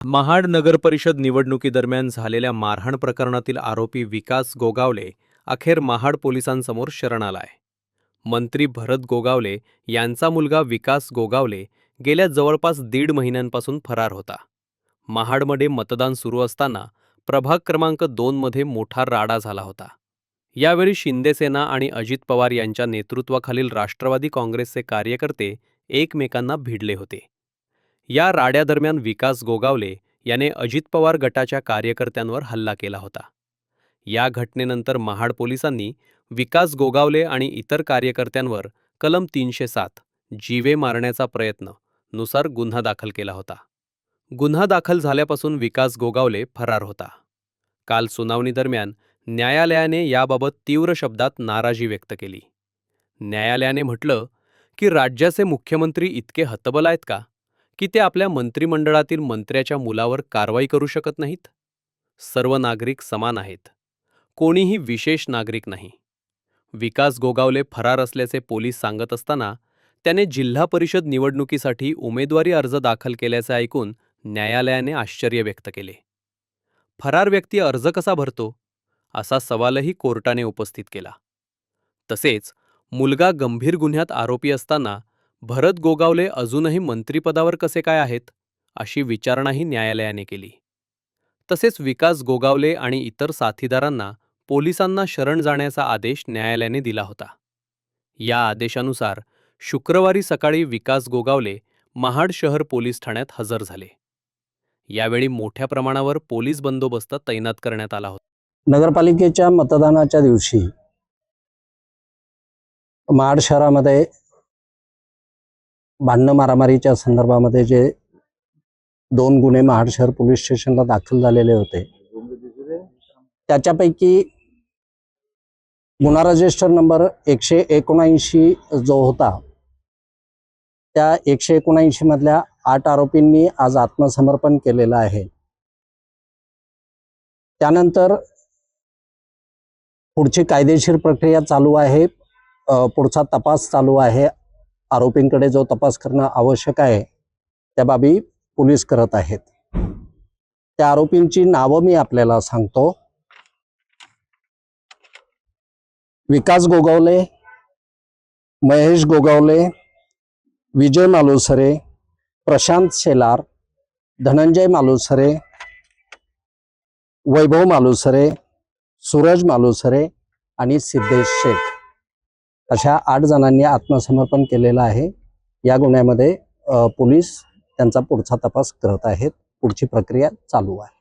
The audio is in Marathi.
महाड नगरपरिषद निवडणुकीदरम्यान झालेल्या मारहाण प्रकरणातील आरोपी विकास गोगावले अखेर महाड पोलिसांसमोर शरण आलाय। मंत्री भरत गोगावले यांचा मुलगा विकास गोगावले गेल्या जवळपास 1.5 महिन्यांपासून फरार होता। महाडमध्ये मतदान सुरू असताना प्रभाग क्रमांक 2 मध्ये मोठा राडा झाला होता। यावेळी शिंदेसेना आणि अजित पवार यांच्या नेतृत्वाखालील राष्ट्रवादी काँग्रेसचे कार्यकर्ते एकमेकांना भिडले होते। या राड्यादरम्यान विकास गोगावले याने अजित पवार गटाच्या कार्यकर्त्यांवर हल्ला केला होता। या घटनेनंतर महाड पोलिसांनी विकास गोगावले आणि इतर कार्यकर्त्यांवर कलम 307 जीवे मारण्याचा प्रयत्न नुसार गुन्हा दाखल केला होता। गुन्हा दाखल झाल्यापासून विकास गोगावले फरार होता। काल सुनावणी दरम्यान न्यायालयाने याबाबत तीव्र शब्दात नाराजी व्यक्त केली। न्यायालयाने म्हटलं की राज्याचे मुख्यमंत्री इतके हतबल आहेत का की ते आपल्या मंत्रिमंडळातील मंत्र्याच्या मुलावर कारवाई करू शकत नाहीत? सर्व नागरिक समान आहेत, कोणीही विशेष नागरिक नाही। विकास गोगावले फरार असल्याचे पोलीस सांगत असताना त्याने जिल्हा परिषद निवडणुकीसाठी उमेदवारी अर्ज दाखल केल्याचे ऐकून न्यायालयाने आश्चर्य व्यक्त केले। फरार व्यक्ती अर्ज कसा भरतो असा सवालही कोर्टाने उपस्थित केला। तसेच मुलगा गंभीर गुन्ह्यात आरोपी असताना भरत गोगावले अजूनही मंत्रिपदावर कसे काय आहेत अशी विचारणाही न्यायालयाने केली। तसेच विकास गोगावले आणि इतर साथीदारांना पोलिसांना शरण जाण्याचा आदेश न्यायालयाने दिला होता। या आदेशानुसार शुक्रवारी सकाळी विकास गोगावले महाड शहर पोलीस ठाण्यात हजर झाले। यावेळी मोठ्या प्रमाणावर पोलीस बंदोबस्त तैनात करण्यात आला होता। नगरपालिकेच्या मतदानाच्या दिवशी महाड शहरामध्ये भांडण मारामारीच्या संदर्भामध्ये जे 2 गुन्हे महाड शहर पोलीस स्टेशनला दाखल झालेले होते, त्याच्यापैकी गुन्हा रजिस्टर नंबर 179 जो होता, त्या 179 मधल्या 8 आरोपींनी आज आत्मसमर्पण केलेलं आहे। त्यानंतर पुढची कायदेशीर प्रक्रिया चालू आहे, पुढचा तपास चालू आहे। आरोपींकडे जो तपास करणं आवश्यक आहे त्या बाबी पोलीस करत आहेत। त्या आरोपींची नावं मी आपल्याला सांगतो। विकास गोगावले, महेश गोगावले, विजय मालुसरे, प्रशांत शेलार, धनंजय मालुसरे, वैभव मालुसरे, सूरज मालुसरे आणि सिद्धेश शेख अशा 8 जणांनी आत्मसमर्पण केलेलं आहे। या गुन्ह्यामध्ये पोलीस त्यांचा पुढचा तपास करत आहेत। पुढची प्रक्रिया चालू आहे।